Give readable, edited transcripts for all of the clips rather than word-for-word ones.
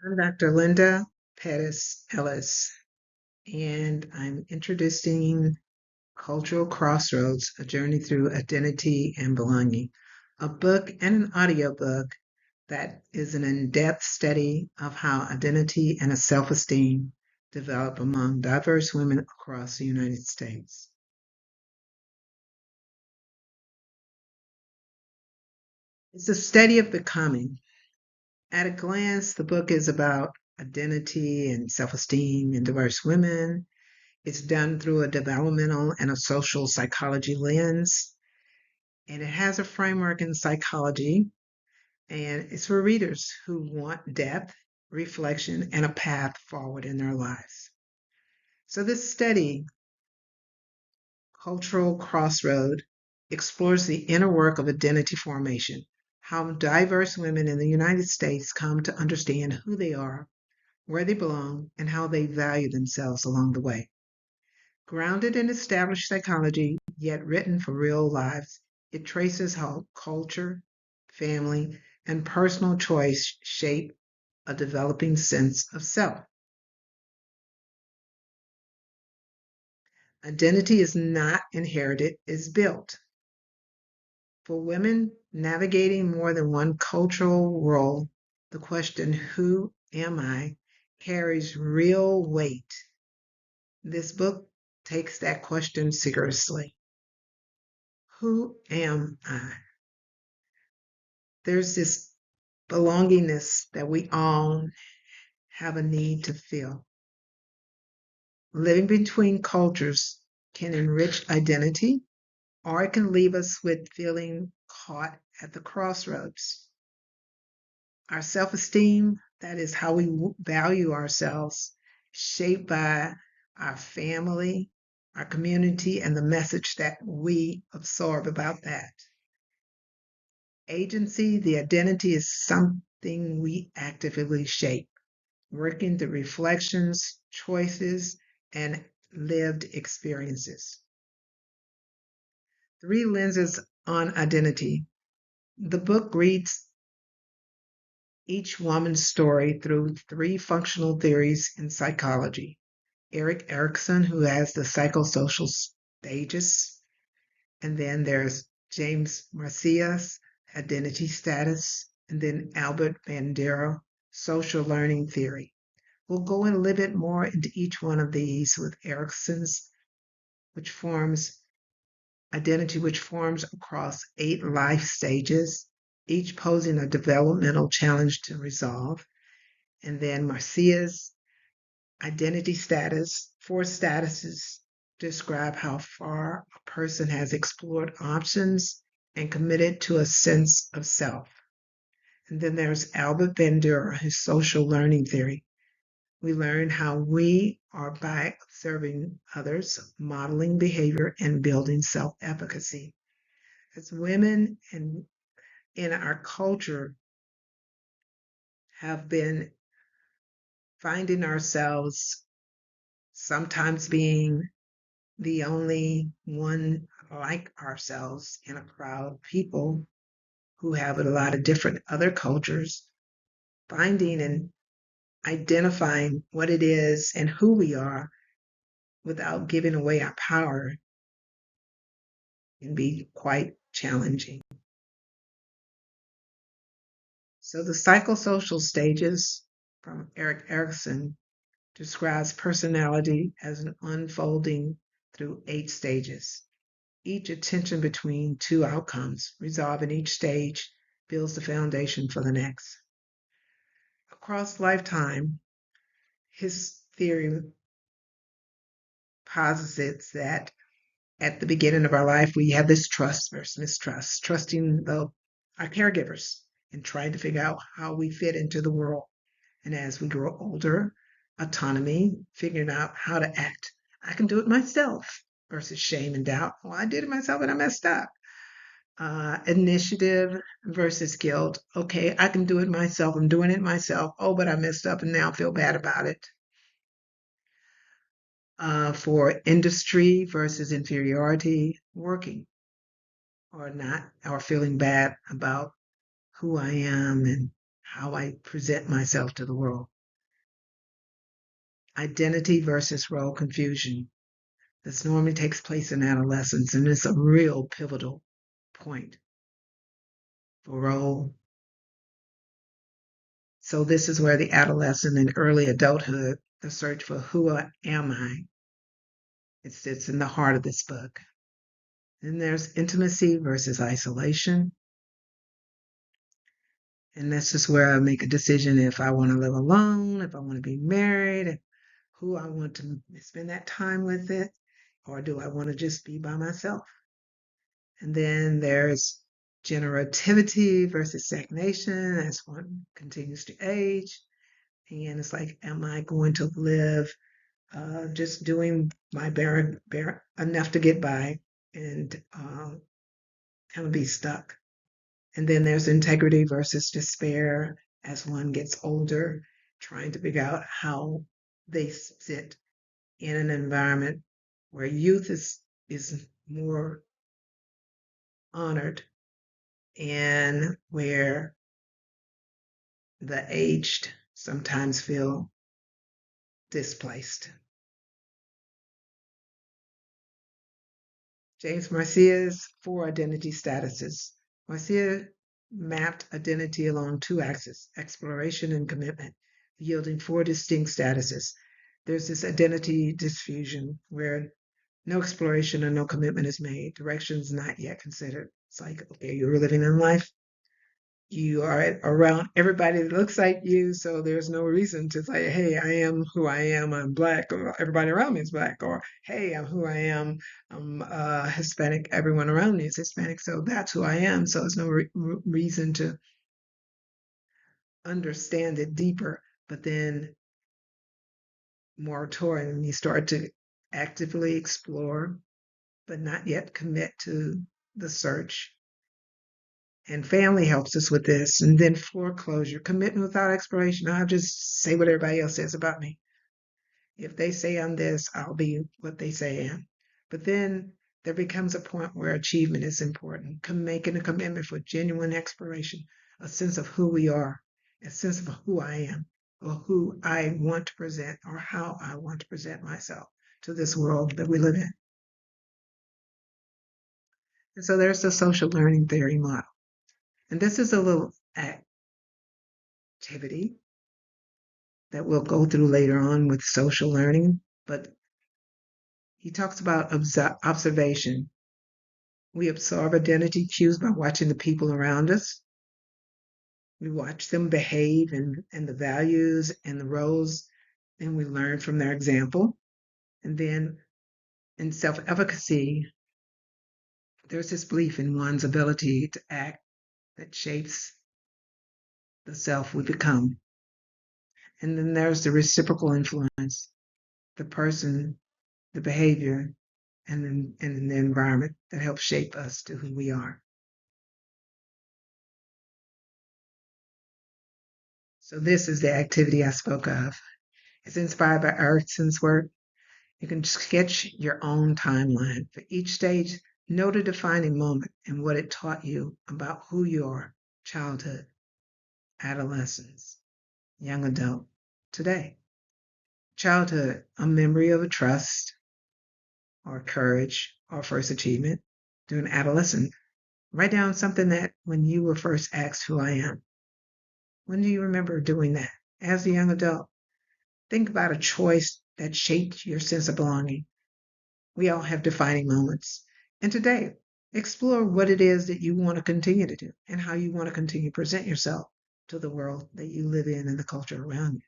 I'm Dr. Linda Pettis Ellis, and I'm introducing Cultural Crossroads, A Journey Through Identity and Belonging, a book and an audiobook that is an in-depth study of how identity and self-esteem develop among diverse women across the United States. It's a study of becoming. At a glance, the book is about identity and self-esteem in diverse women. It's done through a developmental and a social psychology lens, and it has a framework in psychology, and it's for readers who want depth, reflection, and a path forward in their lives. So this study, Cultural Crossroad, explores the inner work of identity formation, how diverse women in the United States come to understand who they are, where they belong, and how they value themselves along the way. Grounded in established psychology, yet written for real lives, it traces how culture, family, and personal choice shape a developing sense of self. Identity is not inherited, it's built. For women navigating more than one cultural role, the question, who am I, carries real weight. This book takes that question seriously. Who am I? There's this belongingness that we all have a need to feel. Living between cultures can enrich identity, or it can leave us with feeling caught at the crossroads. Our self-esteem, that is how we value ourselves, shaped by our family, our community, and the message that we absorb about that. Agency, the identity, is something we actively shape, working through reflections, choices, and lived experiences. 3 lenses on identity. The book reads each woman's story through 3 functional theories in psychology. Erik Erikson, who has the psychosocial stages, and then there's James Marcia's identity status, and then Albert Bandura, social learning theory. We'll go in a little bit more into each one of these with Erikson's, which forms identity, which forms across 8 life stages, each posing a developmental challenge to resolve. And then Marcia's identity status, 4 statuses describe how far a person has explored options and committed to a sense of self. And then there's Albert Bandura, his social learning theory. We learn how we are by observing others, modeling behavior, and building self-efficacy. As women and in our culture have been finding ourselves sometimes being the only one like ourselves in a crowd of people who have a lot of different other cultures, finding and identifying what it is and who we are without giving away our power can be quite challenging. So the psychosocial stages from Erik Erikson describes personality as an unfolding through 8 stages. Each attention between 2 outcomes, resolving each stage, builds the foundation for the next. Across lifetime, his theory posits that at the beginning of our life, we have this trust versus mistrust, trusting our caregivers and trying to figure out how we fit into the world. And as we grow older, autonomy, figuring out how to act. I can do it myself versus shame and doubt. Well, I did it myself and I messed up. Initiative versus guilt. Okay, I can do it myself. I'm doing it myself. Oh, but I messed up and now I feel bad about it. For industry versus inferiority, working or not, or feeling bad about who I am and how I present myself to the world. identity versus role confusion. This normally takes place in adolescence, and it's a real pivotal point for role. So this is where the adolescent and early adulthood, the search for who am I, it sits in the heart of this book. Then there's intimacy versus isolation. And this is where I make a decision if I want to live alone, if I want to be married, who I want to spend that time with it, or do I want to just be by myself? And then there's generativity versus stagnation as one continues to age. And it's like, am I going to live just doing my bare enough to get by and kind of be stuck? And then there's integrity versus despair as one gets older, trying to figure out how they sit in an environment where youth is more honored and where the aged sometimes feel displaced. James Marcia's four identity statuses. Marcia mapped identity along two axes, exploration and commitment, yielding four distinct statuses. There's this identity diffusion where no exploration and no commitment is made. Direction's not yet considered. It's like, okay, you're living in life. You are around everybody that looks like you, so there's no reason to say, hey, I am who I am, I'm black, or everybody around me is black, or hey, I'm who I am, I'm Hispanic, everyone around me is Hispanic, so that's who I am. So there's no reason to understand it deeper. But then moratorium, you start to actively explore, but not yet commit to the search. And family helps us with this. And then foreclosure, commitment without exploration. I'll just say what everybody else says about me. If they say I'm this, I'll be what they say I am. But then there becomes a point where achievement is important, making a commitment for genuine exploration, a sense of who we are, a sense of who I am, or who I want to present, or how I want to present myself to this world that we live in. And so there's the social learning theory model. And this is a little activity that we'll go through later on with social learning, but he talks about observation. We absorb identity cues by watching the people around us. We watch them behave and the values and the roles, and we learn from their example. And then in self-efficacy, there's this belief in one's ability to act that shapes the self we become. And then there's the reciprocal influence, the person, the behavior, and the environment that helps shape us to who we are. So this is the activity I spoke of. It's inspired by Erickson's work. You can sketch your own timeline. For each stage, note a defining moment and what it taught you about who you are: childhood, adolescence, young adult, today. Childhood, a memory of a trust or courage or first achievement. During adolescence, write down something that when you were first asked who I am. When do you remember doing that? As a young adult, think about a choice that shaped your sense of belonging. We all have defining moments. And today, explore what it is that you want to continue to do and how you want to continue to present yourself to the world that you live in and the culture around you.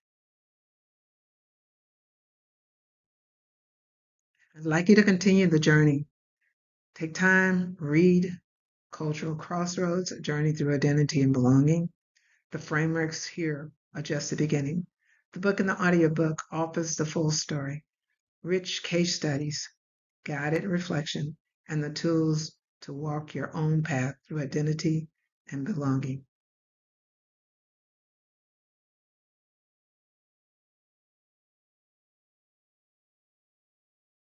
I'd like you to continue the journey. Take time, read Cultural Crossroads, A Journey Through Identity and Belonging. The frameworks here are just the beginning. The book and the audiobook offers the full story, rich case studies, guided reflection, and the tools to walk your own path through identity and belonging.